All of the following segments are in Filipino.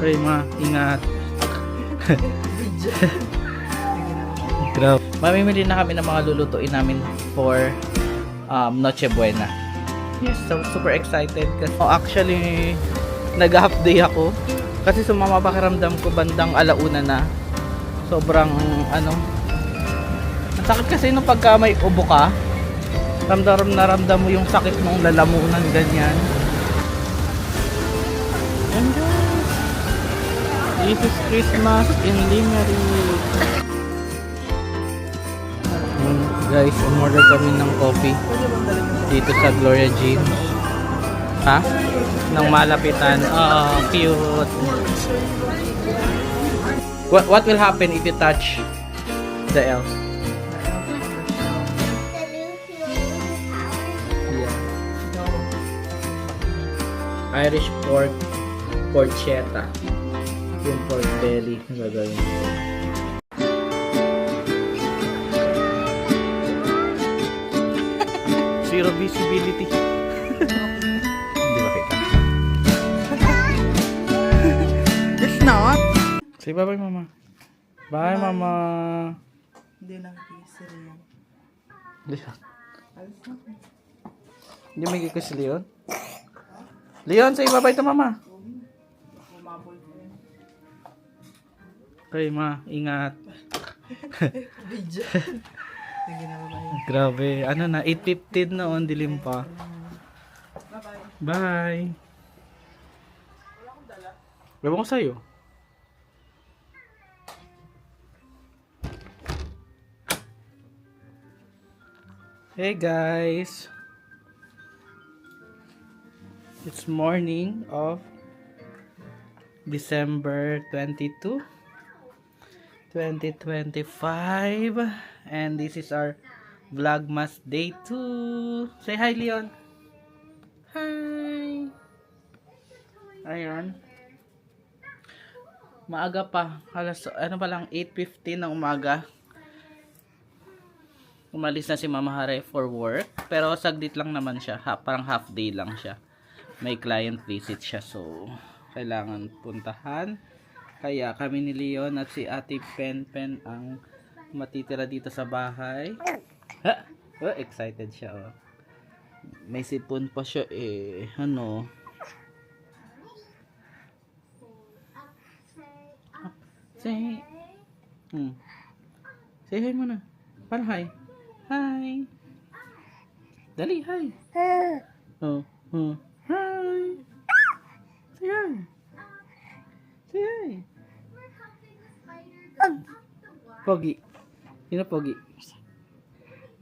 Okay, ma, ingat. Grabe. Mamimili na kami ng mga lulutuin namin for Noche Buena. Yes, so super excited kasi actually nag-half day ako kasi sumama pakiramdam ko bandang alauna na. Sobrang ang sakit kasi nung pagka may ubo ka, ramdam mo yung sakit ng lalamunan ganyan. And this is Christmas in Limerick. Guys, umorder kami ng coffee dito sa Gloria Jeans. Ha? Nang malapitan. Oh, cute. What will happen if you touch the elf? Yeah. Irish pork porchetta. Yung pork belly. Gagawin ko. Zero visibility. Hindi ba kita? It's not. Say bye-bye, mama. Bye, mama. Hindi lang kisir yan. Leon. Hindi may kikus si Leon? Leon, say bye-bye to mama. Okay, ma. Ingat. Video. Sige na, bye-bye. Grabe. Ano na, 8:15 na on, dilim pa. Bye. Ewan ko sa'yo. Hey guys. It's morning of December 22, 2025. And this is our Vlogmas Day 2. Say hi, Leon. Hi. Ayan. Maaga pa. Alas, ano pa lang, 8:15 ng umaga. Umalis na si Mama Hare for work. Pero saglit lang naman siya. Parang half day lang siya. May client visit siya. So, kailangan puntahan. Kaya kami ni Leon at si Ate Pen ang matitira dito sa bahay. Ha? Oh, excited siya. Oh. May sipon pa siya eh. Ano? Say Say hi muna. Parang hi. Hi. Dali, hi. Oh. Hi. Say hi. Say hi. Pogi. Sino Pogi?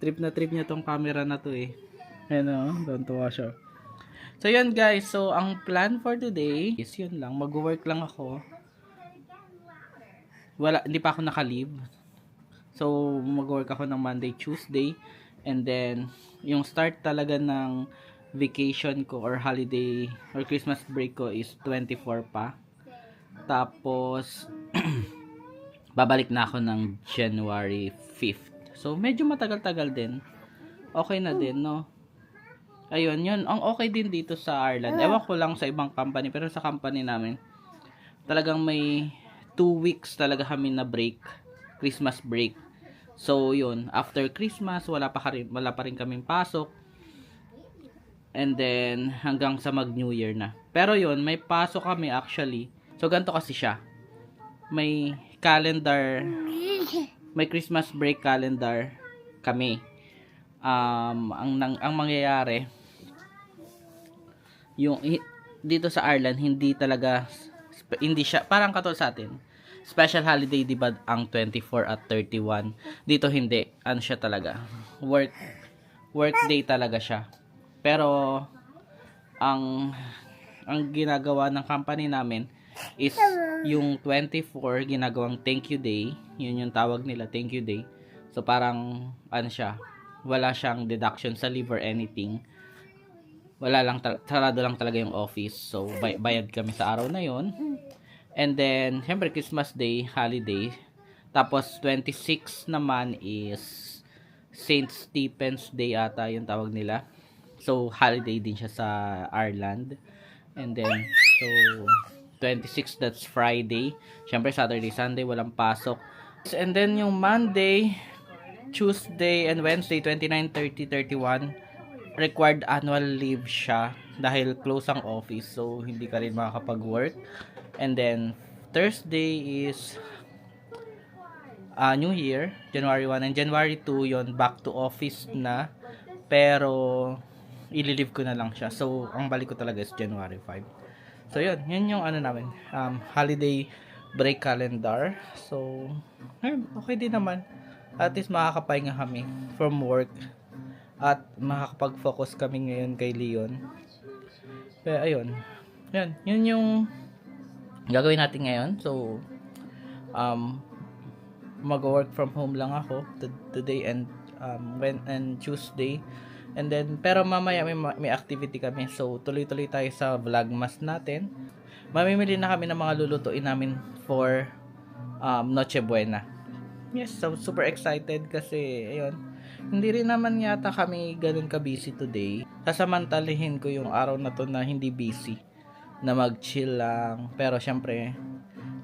Trip niya tong camera na to eh. Ano, don't watch siya. So yun guys, so ang plan for today is yun lang, mag-work lang ako. Hindi pa ako naka-leave. So mag-work ako ng Monday, Tuesday, and then yung start talaga ng vacation ko or holiday or Christmas break ko is 24 pa. Tapos babalik na ako ng January 5th. So medyo matagal-tagal din. Okay na din, no? Ayun, yun. Ang okay din dito sa Ireland. Ewan ko lang sa ibang company, pero sa company namin, talagang may 2 weeks talaga kami na break. Christmas break. So, yun. After Christmas, wala pa rin kaming pasok. And then, hanggang sa mag-New Year na. Pero yun, may pasok kami actually. So, ganito kasi siya. May calendar, may Christmas break calendar kami. Ang mangyayari, yung dito sa Ireland hindi siya parang katulad sa atin special holiday, di ba, ang 24 at 31. Dito hindi, ano siya talaga, work day talaga siya. Pero ang ginagawa ng company namin is yung 24 ginagawang thank you day. Yun yung tawag nila, thank you day. So parang ano siya, wala siyang deduction sa leave or anything. Wala lang, sarado lang talaga yung office. So, bayad kami sa araw na yon. And then, syempre, Christmas Day, holiday. Tapos, 26 naman is St. Stephen's Day ata yung tawag nila. So, holiday din siya sa Ireland. And then, so, 26, that's Friday. Syempre, Saturday, Sunday, walang pasok. And then, yung Monday, Tuesday, and Wednesday, 29, 30, 31, required annual leave siya dahil close ang office. So, hindi ka rin makakapag-work. And then, Thursday is New Year, January 1. And January 2, yon back to office na. Pero, ililive ko na lang siya. So, ang balik ko talaga is January 5. So, yun yung ano namin, holiday break calendar. So, okay din naman. At least makakapahinga kami from work. At makakapag-focus kami ngayon kay Leon. Kaya, ayun. Yun yung gagawin natin ngayon. So, mag-work from home lang ako today and Tuesday. And then, pero mamaya may activity kami. So, tuloy-tuloy tayo sa vlogmas natin. Mamimili na kami ng mga lulutuin namin for Noche Buena. Yes, so super excited kasi, ayun, hindi rin naman yata kami ganun ka-busy today. Sasamantalihin ko yung araw na to na hindi busy. Na mag-chill lang. Pero, syempre,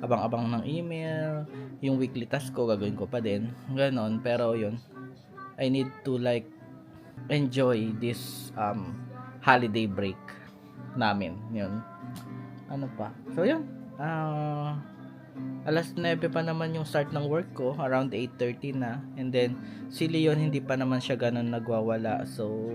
abang-abang ng email. Yung weekly task ko, gagawin ko pa din. Ganon. Pero, yun, I need to like enjoy this holiday break namin. Yun. Ano pa? So, yun. Alas 9 pa naman yung start ng work ko. Around 8:30 na. And then, si Leon hindi pa naman siya ganun nagwawala. So,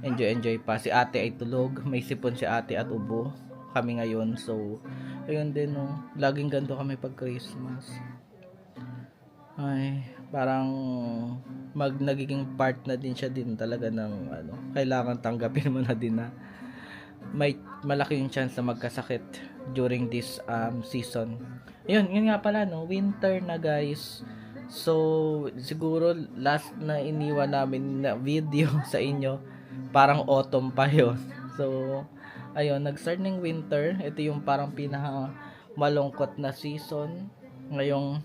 enjoy pa. Si ate ay tulog. May sipon si ate at ubo. Kami ngayon. So, ayun din, no. Laging ganito kami pag Christmas. Ay, parang nagiging part na din siya din talaga ng kailangan tanggapin mo na din na may malaki yung chance na magkasakit during this season. Yun nga pala, no, winter na guys. So, siguro last na iniwan namin na video sa inyo, parang autumn pa yun. So, ayun, nag-start ng winter. Ito yung parang pinaka malungkot na season ngayong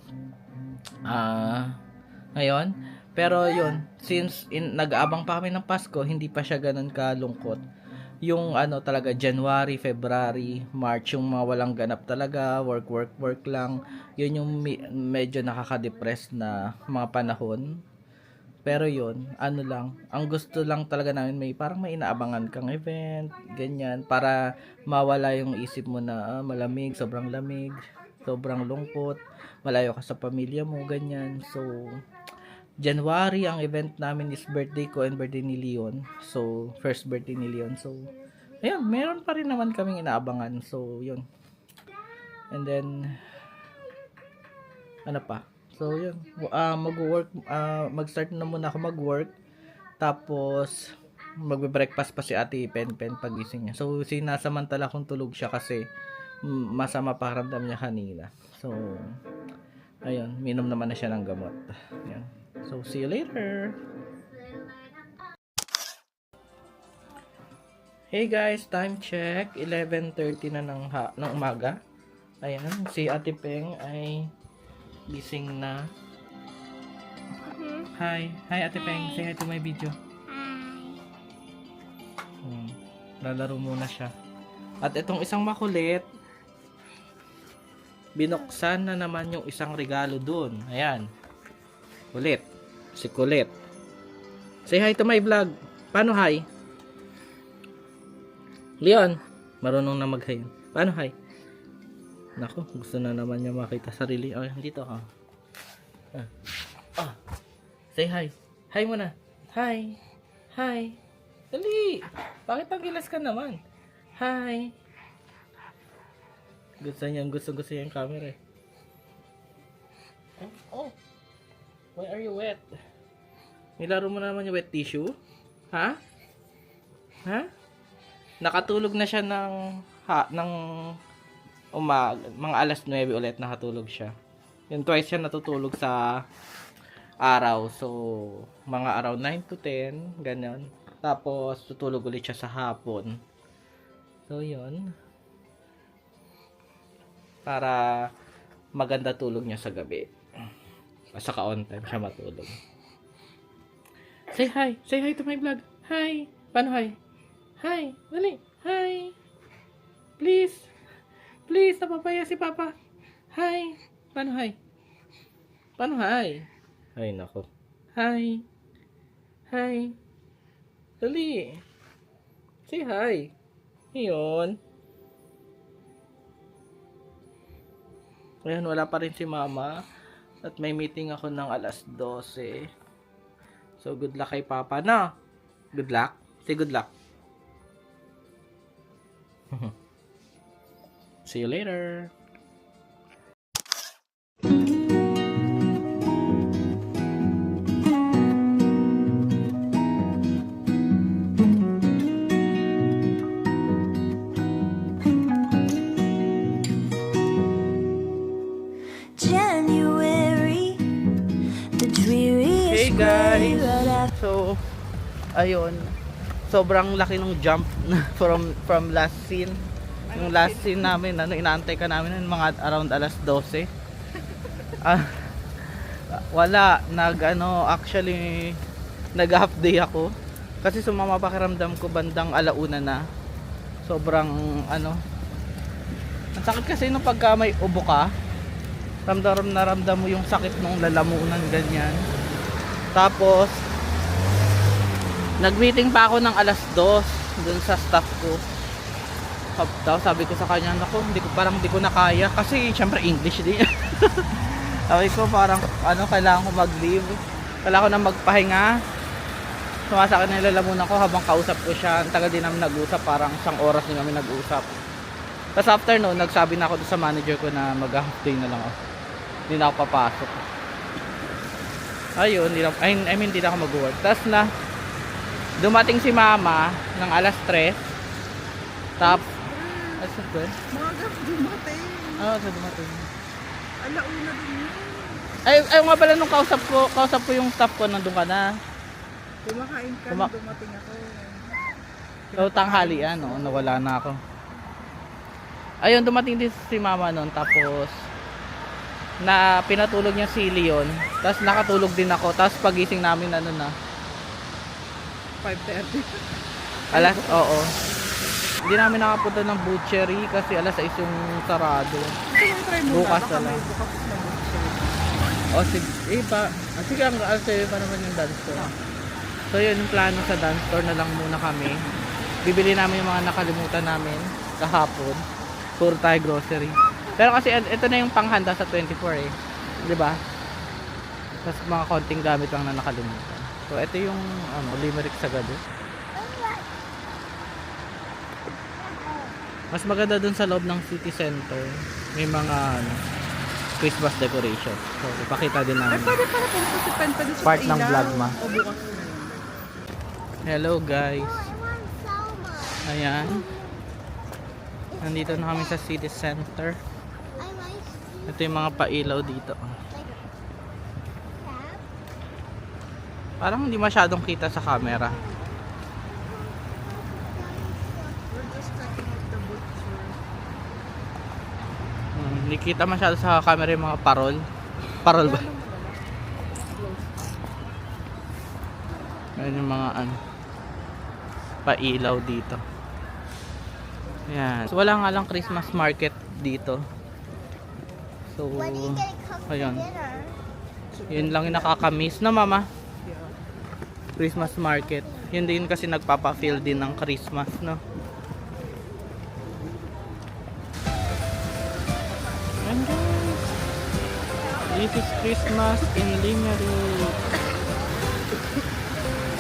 ngayon. Pero yun, since nag-aabang pa kami ng Pasko, hindi pa siya ganun kalungkot. Yung talaga January, February, March, yung mga walang ganap talaga, work lang. Yun yung medyo nakaka-depress na mga panahon. Pero yun, lang, ang gusto lang talaga namin parang may inaabangan kang event, ganyan, para mawala yung isip mo na malamig, sobrang lamig, sobrang lungkot, malayo ka sa pamilya mo, ganyan. So, January, ang event namin is birthday ko and birthday ni Leon. So, first birthday ni Leon. So, ayun, meron pa rin naman kaming inaabangan. So, yun. And then, ano pa? So, yun. Mag-start na muna ako mag-work. Tapos, magbe-breakfast pa si Ate Pen pagising niya. So, sinasamantala kong tulog siya kasi masama pakiramdam niya kanina. So, ayun, minom naman na siya ng gamot. Ayan. So, see you later. Hey guys, time check. 11:30 na ng umaga. Ayan, si Ate Peng ay gising na. Hi Ate Peng, say hi to my video. Lalaro muna siya. At itong isang makulit, binuksan na naman yung isang regalo dun. Ayan. Kulit. Si Kulit. Say hi to my vlog. Paano hi? Leon, marunong na mag-hi. Paano hi? Nako, gusto na naman niya makita sarili. Oh, dito ka. Say hi. Hi muna. Hi. Hi. Dali. Bakit pagilas ka naman? Hi. Gusto niya yung camera eh. Oh. Why are you wet? Nilaro mo naman yung wet tissue? Ha? Nakatulog na siya ng mga alas 9 ulit nakatulog siya. Yung twice siya natutulog sa araw. So, mga around 9 to 10, ganyan. Tapos, tutulog ulit siya sa hapon. So, yun. Para maganda tulog niya sa gabi. Saka on time siya matulog. Say hi. Say hi to my vlog. Hi. Paano hi? Hi. Dali. Hi. Please. Please, napapaya si Papa. Hi. Paano hi? Paano hi? Ay, nako. Hi. Hi. Dali. Say hi. Yun. Ngayon, wala pa rin si Mama. At may meeting ako ng alas 12. So, good luck kay Papa na. Good luck. Say good luck. See you later. January, the dreariest Hey guys! way right after. So, ayun. Sobrang laki ng jump from last scene. Yung last scene namin, inaantay ka namin ng mga around alas 12. Wala, actually, nag-half day ako. Kasi sumama pakiramdam ko bandang alauna na. Sobrang, ang sakit kasi nung pagka may ubo ka, ramdam mo yung sakit ng lalamunan, ganyan. Tapos, nag-meeting pa ako ng alas 2 dun sa staff ko. Tapos sabi ko sa kanya, nako, hindi ko na kaya. Kasi, syempre, English din. Sabi ko, parang, kailangan ko mag-leave. Kailangan ko na magpahinga. Sumasakit na yung lalamunan ko habang kausap ko siya. Ang tagal din namin nag-usap, parang 1 oras din kami nag-usap. Tapos after noon, nagsabi na ako doon sa manager ko na mag-half day na lang ako. Hindi na ako papasok. Ayun, hindi na ako mag-work. Tapos dumating si Mama ng alas 3. Tapos, asa ba? Mga dumating. So dumating. Alauna din yun. Ay nga pala nung kausap ko yung staff ko, nandun ka na. Kumakain ka, dumating ako. So, tanghalian, nawala na ako. Ayun, dumating din si Mama noon, tapos na pinatulog niya si Leon, tapos nakatulog din ako, tapos pagising namin 5:30. oo. Hindi namin nakapunta ng butchery kasi alas 6 yung sarado. Bukas na lang. Sige, sige pa naman yung dance store. So yun, yung plano sa dance store na lang muna kami. Bibili namin yung mga nakalimutan namin kahapon. Puro tayo grocery. Pero kasi ito na yung panghanda sa 24 eh. 'Di ba? Tapos mga konting gamit lang na nakalimutan. So ito yung limerick sa gabi. Mas maganda dun sa loob ng city center. May mga Christmas decoration. So ipakita din namin. Pwede pala pumunta si Pen sa Part ng ilaw. vlog ma. O bukas. Hello guys. Ayan. Nandito na kami sa city center. Ito yung mga pailaw dito. Parang hindi masyadong kita sa camera. We're just checking out the butcher. Hindi kita masyado sa camera yung mga parol. Parol ba? Ayan yung mga pailaw dito. Ayan. So, wala nga lang Christmas market dito. So, ayun. Yun lang yung nakakamiss na Mama. Christmas market. Yun din kasi nagpapa-feel din ng Christmas, no? And guys, this is Christmas in Limerick.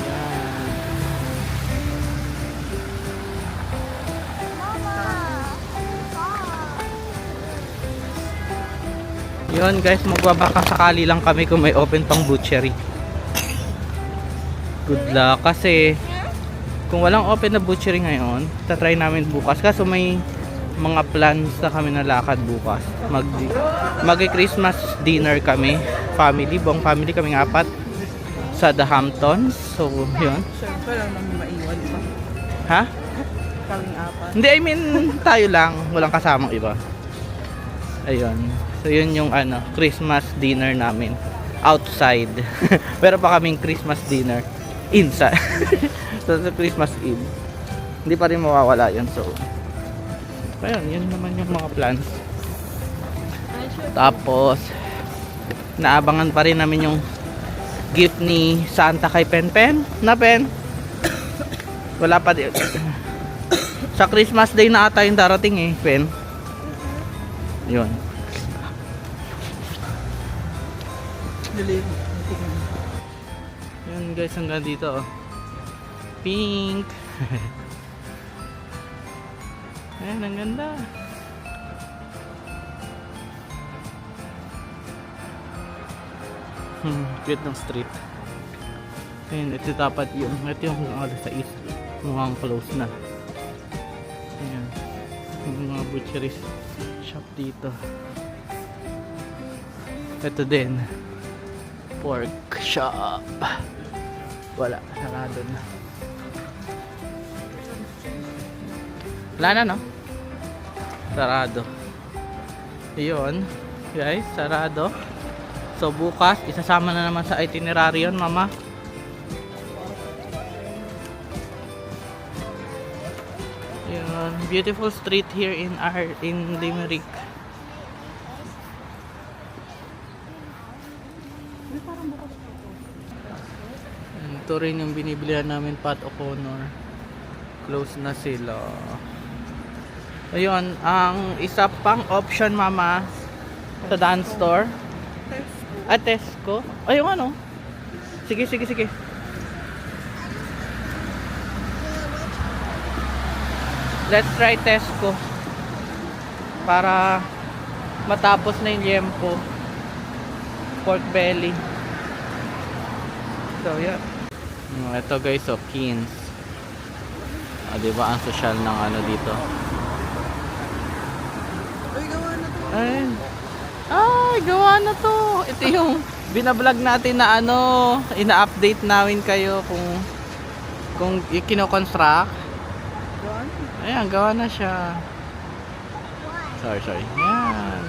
Yan. Yun guys, magbabaka sakali lang kami kung may open pang butchery. Good luck kasi kung walang open na butchery ngayon, tatry namin bukas kasi may mga plans na kami na lakad bukas. Mag-Christmas dinner kami, buong family kaming 4 sa The Hamptons. So, yun. Siyempre lang namin maiwan pa. Ha? Kaming 4. Hindi, I mean, tayo lang, walang kasamang iba. Ayun. So, yun yung Christmas dinner namin. Outside. Pero pa kaming Christmas dinner inside. So, sa Christmas Eve. Hindi pa rin mawawala yun. So, So yun naman yung mga plans. Tapos naabangan pa rin namin yung gift ni Santa kay Pen. Na Pen? Wala pa din. Sa Christmas Day na ata yung darating eh, Pen. Yun. Yan guys, hanggang dito oh. Pink. Ayan, ang ganda. Cute ng street. Ayan, ito dapat yung ano sa east. Mukhang close na. Ayan. Yung mga butcheries shop dito. Ito din. Pork shop. Wala, sarado na. Wala na, no? Sarado. Yun, guys, sarado. So bukas, isasama na naman sa itinerary yun, mama. Yun, beautiful street here in Limerick. Ito rin yung binibilihan namin, Pat O'Connor. Close na sila. Ayun, ang isa pang option, mama, sa dance store. Tesco. Ayun ano. Sige. Let's try Tesco. Para matapos na yung liempo. Pork belly. So, yeah. Ito guys, Kins. Diba ang social ng ano dito? Uy, gawa na to. Ay, gawa na to. Ito yung binablog natin na ano, ina-update namin kayo kung kino-construct. Gawa na. Ayan, gawa na siya. Sorry. Yan.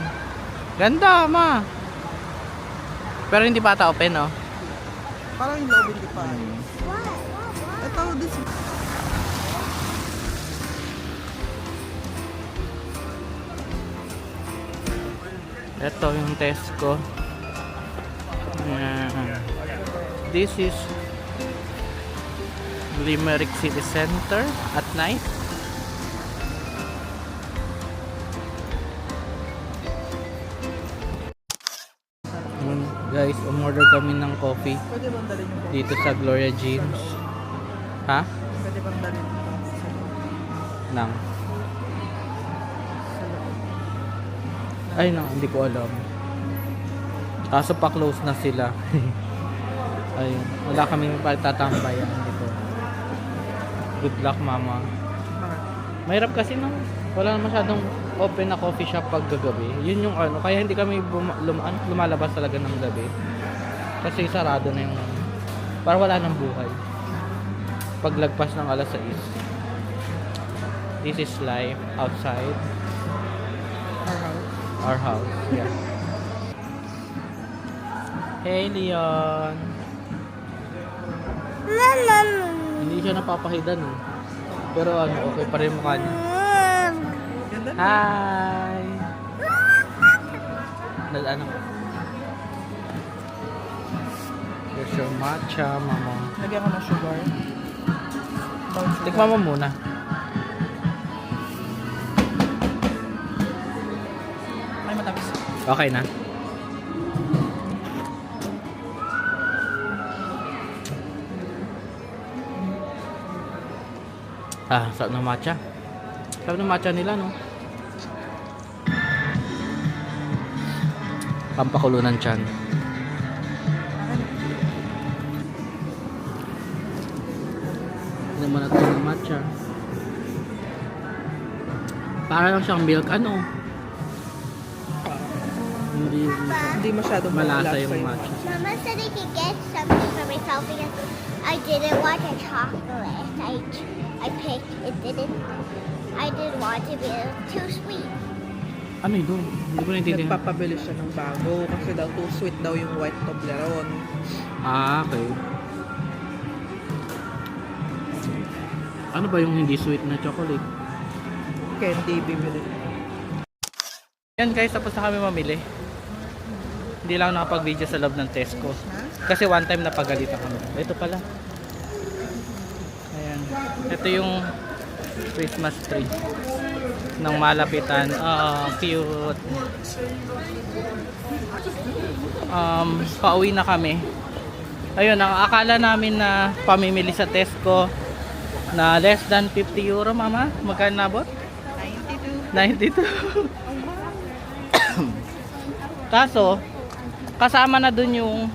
Ganda, ma. Pero hindi pa ata open, no? Parang yung loob hindi pa. Ito, this. Ito yung Tesco. This is Limerick City Center at night. Guys, umorder kami ng coffee Pwede bang dalhin yung dito sa Gloria Jeans. Ha? Pwede bang dalhin yung sa loob? Nang. Ay, no, hindi ko alam. Kaso pa close na sila. Ayun, wala kaming pagtatambayan dito. Good luck, mama. Bakit? Mahirap kasi no. Wala na masyadong open na coffee shop pag gagabi. Yun yung ano, kaya hindi kami lumalabas talaga ng gabi. Kasi sarado na yung para wala nang buhay. Paglagpas ng alas 6. This is life outside our house. Yeah. Hey, Leon. Hindi siya napapahidan eh. Pero ano, okay pa rin mukha niya. Ganda na. Hi! Ano? Here's your matcha, mama. Lagyan ko ng sugar. Tikman mo muna. Ay, matamis. Okay na? Sarap ng matcha. Sarap ng matcha nila, no? Pampakulo ng tiyan. Hindi naman natin ng matcha. Para lang siyang milk, ano? Hindi masyadong malasa yung matcha. Mama said I could get something for myself because I didn't want a chocolate. I picked it didn't. I didn't want to be too sweet. Ano ito? Hindi ko naintindihan. Nagpapabili siya ng bago kasi daw too sweet daw yung white Toblerone. Okay. Ano ba yung hindi sweet na chocolate? candy bibili. Yan guys, tapos na kami mamili. Hindi lang nakapag-video sa loob ng Tesco. Kasi one time napagalitan kami. Ito pala. Ayan. Ito yung Christmas tree ng malapitan. Cute. Pauwi na kami. Ayun, ang akala namin na pamimili sa Tesco na less than 50 euro, mama. Magkano nabot? 92. Kaso, kasama na dun yung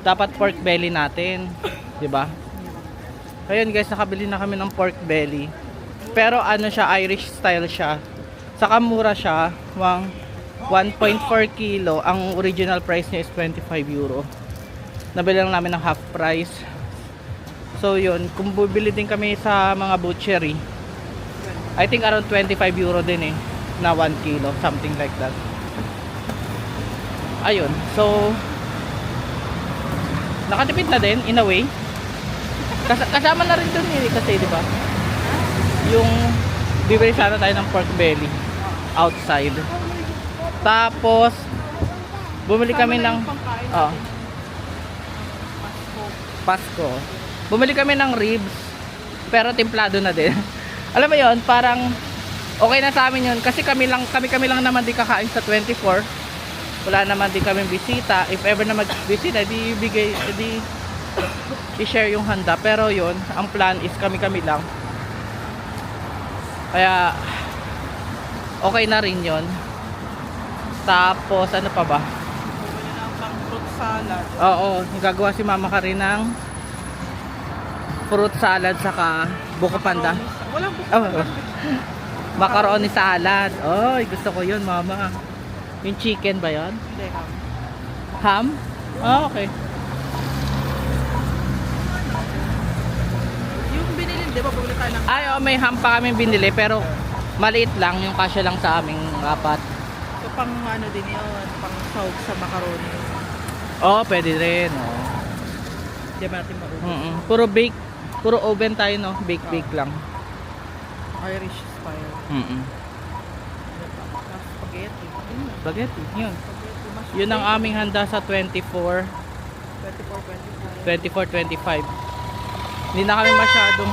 dapat pork belly natin. 'Di ba? Ayun guys, nakabili na kami ng pork belly. Pero ano siya, Irish style siya. Saka mura siya, 1.4 kilo. Ang original price niya is 25 euro. Nabili lang namin ng half price. So yun, kung bibili din kami sa mga butchery, I think around 25 euro din eh, na 1 kilo, something like that. Ayun, so nakatipid na din in a way. Kasama na rin dun eh, kasi di ba? Yung bibili sana tayo ng pork belly outside. Tapos bumili kami ng Pasko. Bumili kami ng ribs, pero templado na din. Alam mo 'yon, parang okay na sa amin 'yon kasi kami lang naman di kakain sa 24. Wala naman din kaming bisita. If ever na mag-bisita, i-share yung handa. Pero 'yon, ang plan is kami lang. Kaya okay na rin 'yon. Tapos ano pa ba? Fruit salad. Oo, gagawa si Mama ka rin ng fruit salad saka buko panda. Walang buko Oh. Macaroni salad. Oy, gusto ko 'yun, Mama. Yung chicken ba 'yon? Hindi, Ham? Oh, okay. yung binili, di ba, bumili tayo ng Ay, may ham pa kami binili pero maliit lang, yung kasya lang sa aming apat. so, pang ano din yun, pang sahog sa macaroni. Oh, pwede rin. Oh. Di ba natin maubos? Puro bake, puro oven tayo, no? Bake lang. Irish style. Spaghetti. Spaghetti, yun. Spaghetti, mashed Yun ang aming handa sa 24, 25. Hindi na kami masyadong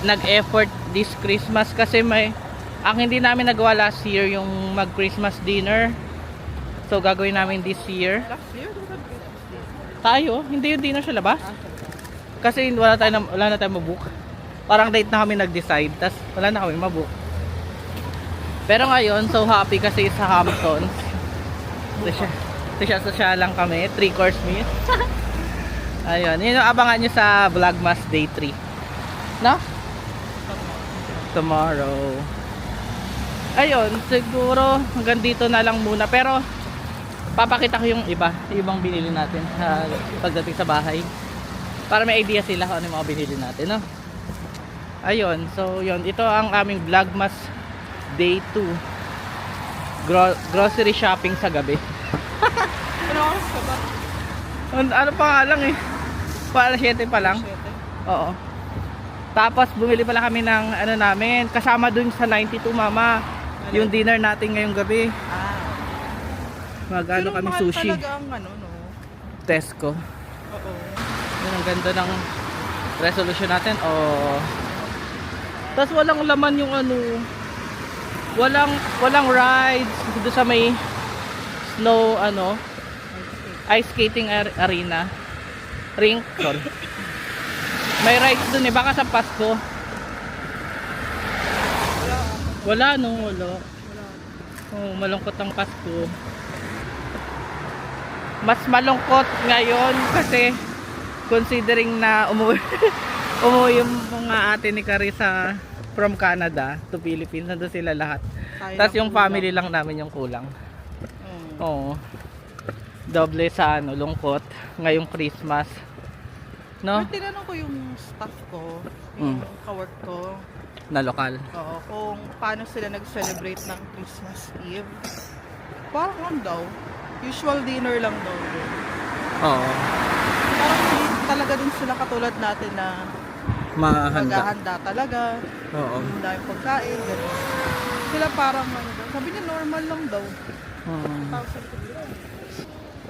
nag-effort this Christmas kasi ang hindi namin nagawa last year yung mag-Christmas dinner. So gagawin namin this year. Last year, Tayo, hindi yung dinner sa labas. Kasi wala na tayong mabook. Parang late na kami nag-decide, tas wala na kami mabook. Pero ngayon, so happy kasi sa Hamptons. Social lang kami, 3-course meal. Ayun, yun yung abangan nyo sa Vlogmas Day 3. No? Tomorrow. Ayun, siguro hanggang dito na lang muna. Pero papakita ko yung ibang binili natin pagdating sa bahay. Para may idea sila kung ano yung mga binili natin, no? Ayun, so yun, ito ang aming Vlogmas Day 2. Grocery shopping sa gabi. ano oras ka ba? Ano pa nga lang eh. Para 7 pa lang. 7. Oo. Tapos bumili pala kami ng ano namin, kasama dun sa 92, Mama. Yung dinner natin ngayong gabi. Magano kami mahal sushi. talaga ang ano, no? Tesco. Oo. Yun ang ganda ng resolution natin. Oh. Tapos walang laman yung ano. Walang rides dito sa may snow ice skating arena. Rink. Sorry. May rides dun eh. Baka sa Pasko. Wala. Oh, malungkot ang Pasko. Mas malungkot ngayon kasi considering na umuwi yung mga ate ni Carissa from Canada to Philippines, nandun sila lahat. Tapos yung family lang namin yung kulang. Oo. Doble sa lungkot ngayong Christmas. No? Pero tinanong ko yung staff ko, yung kawork ko, Na lokal. oo, kung paano sila nag-celebrate ng Christmas Eve. Parang lang daw, usual dinner lang daw. Oo. Parang hindi talaga din sila katulad natin na mahanda. Maghahanda talaga. Oo. Ang daming pagkain, gano'n. Sila parang ano daw. Sabi niya normal lang daw. Tapos,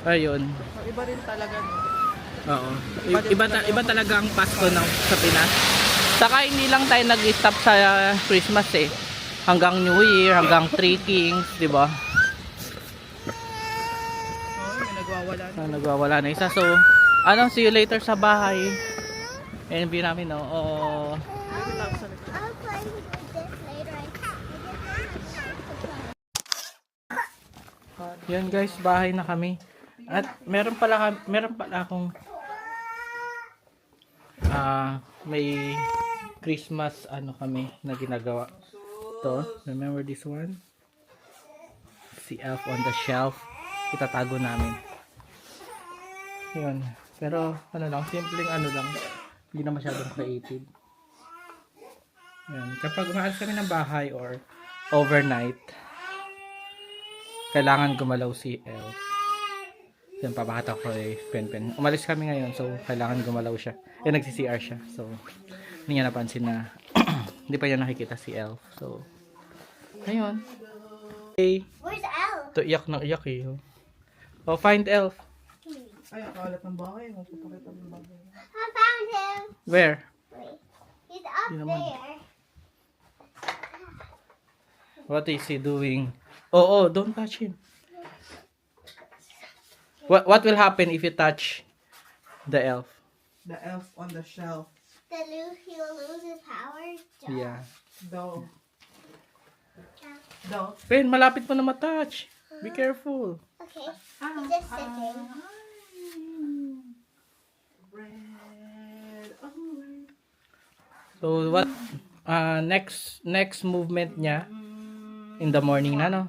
Ayun. iba rin talaga. No? Oo. Iba talaga ang Pasko sa Pinas. Saka hindi lang tayo nag-stop sa Christmas eh. Hanggang New Year, hanggang Three Kings, di ba? May nagwawala na. Nagwawala na isa. So, see you later sa bahay. And view namin, no? I'll play with this later. Yan guys, bahay na kami. At meron pala akong may Christmas kami na ginagawa. To, remember this one? Si Elf on the Shelf. Itatago namin. Yun. Pero simpleng lang. Hindi na masyadong creative. Yan. Kapag umaalis kami ng bahay or overnight, kailangan gumalaw si Elf. Yan, papakita ko kay Pen. Umalis kami ngayon, so kailangan gumalaw siya. Nagsi-CR siya. So, hindi niya napansin na hindi pa niya nakikita si Elf. So, ayun. Okay. Where's Elf? To iyak na iyak eh. Oh, find Elf. Ay, akalat ng bahay. Magpapakita ng bahay. I found him. Where? He's up Yun naman. there. What is he doing? Oh, don't touch him. What will happen if you touch the elf? The elf on the shelf. He'll lose his power. Yeah. Daw. Daw. Pen, malapit mo na matouch. Be careful. Okay. He's just sitting. So what next movement niya in the morning na, no?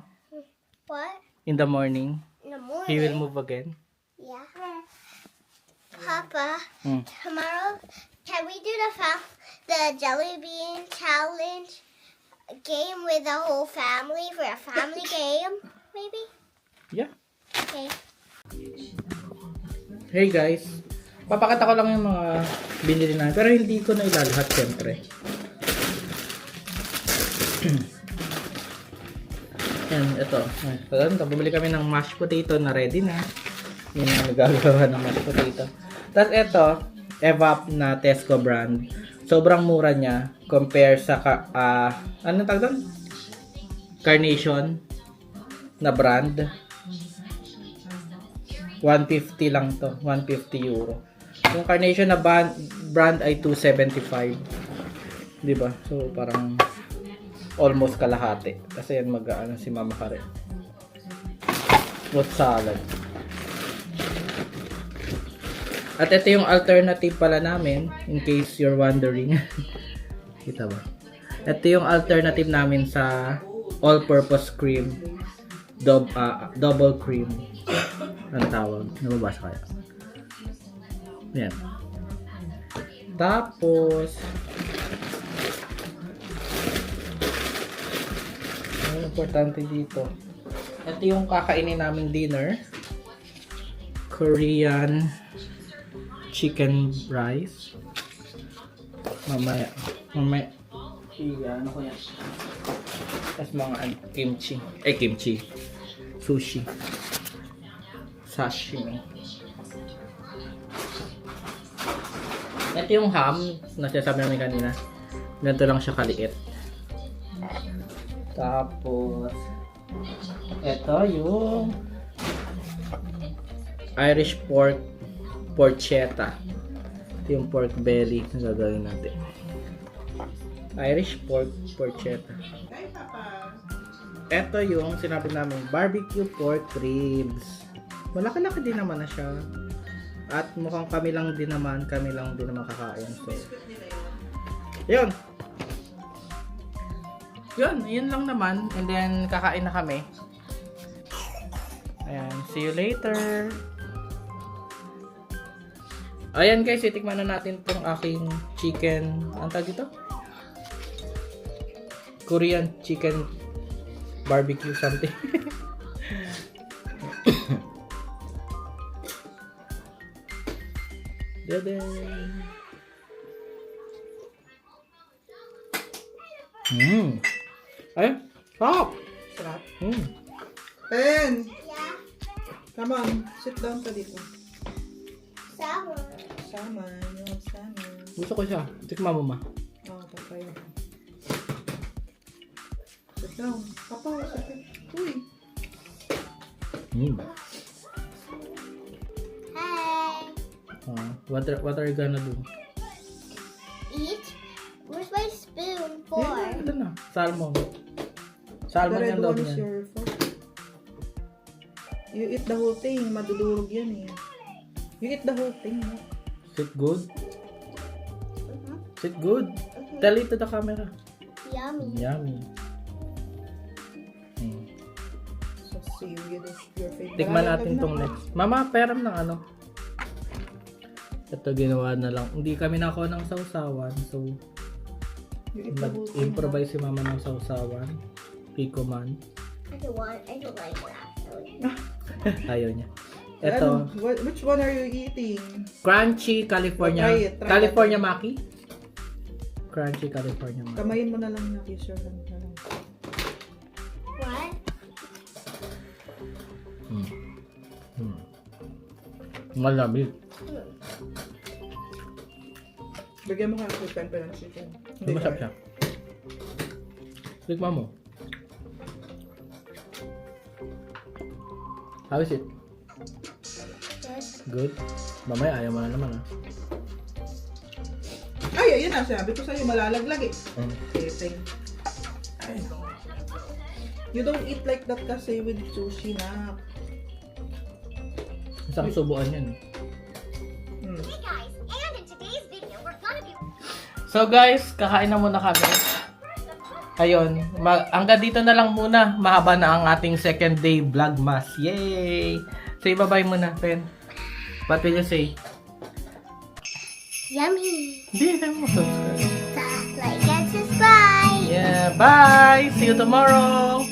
What? In the morning, In the morning. he will move again. Yeah. Papa, Hmm. tomorrow, can we do the jelly bean challenge game with the whole family for a family game? Maybe? Yeah. Okay. Hey guys, papakita ko lang yung mga binili namin, pero hindi ko na ilalahat syempre. Yan, ito. Bumili kami ng mashed potato na ready na. Yun ang nagagawa ng mashed potato. Tapos ito, Evap na Tesco brand. Sobrang mura niya compare sa anong tawag doon? Carnation na brand. 150 lang to, 150 euro. Yung Carnation na brand ay 275. 'Di ba? So parang almost kalahati. Kasi yan si Mama Karen. Fruit salad. At ito yung alternative pala namin, in case you're wondering. Kita ba? Ito yung alternative namin sa all-purpose cream. Double cream. Ano tawag? Nababasa kaya? Yan. Tapos, ang importante dito, ito yung kakainin naming dinner. Korean chicken rice. Mamaya ano ko yan? Tapos mga kimchi. Sushi. Sashimi. Ito yung ham na sinasabi namin kanina. Ganito lang siya kaliit. Tapos ito yung Irish porchetta. Ito yung pork belly na gagawin natin. Irish porchetta. Ito yung sinabi namin barbecue pork ribs. Malaki-laki din naman na siya. At mukhang kami lang din naman kakain. So, yun. Yun lang naman. And then, kakain na kami. Ayan, see you later. Ayan guys, itikman na natin tong aking chicken. Ang tawag ito? Korean chicken barbecue something. Ay, stop! Sarap. Pen! Yeah. Come on, sit down ka dito. Sour. Salmon, you want salmon. Gusto ko siya. Tikma mo, ma. Oh, papaya. Sit down. Papa, sakit. Uy. Hey. What are you gonna do? Eat. Where's my spoon for? Ito na. Salmon. The Salmon red yung loob one is niyan. your fork. You eat the whole thing. Madudurog yan eh. You eat the whole thing. No? Sit good. Sit good. Tell it to the camera. Yummy. Yummy. So, seaweed is your favorite. Tikman natin Wag tong na. next. Mama, peram ng ano. Ito ginawa na lang. Hindi kami nakuha ng sausawan. So, You eat the whole thing. nag-improvise si mama ng sausawan. Pico man. I don't like that. Ayaw niya. Ano? Ito, Which one are you eating? Crunchy California. Try it, try California Maki. Crunchy California Maki. Kamayin mo na lang na kiss your hand na lang. What? Malamig. Bigyan mo ka ng pen ng chicken. Hindi masarap siya. Tikman mo. How is it? Good? Mamaya ayaw mo na naman ah. Ay, ayun na. Sabi ko sa'yo, malalaglag eh. Kiting. Ay. You don't eat like that kasi with sushi na. Isang subuan yan. So guys, kakain na muna kami. Ayun, hanggang dito na lang muna. Mahaba na ang ating second day vlogmas. Yay! Say bye-bye muna, Pen. What will you say? Yummy. Hindi, sabi mo subscribe. Like and subscribe. Yeah, bye! See you tomorrow!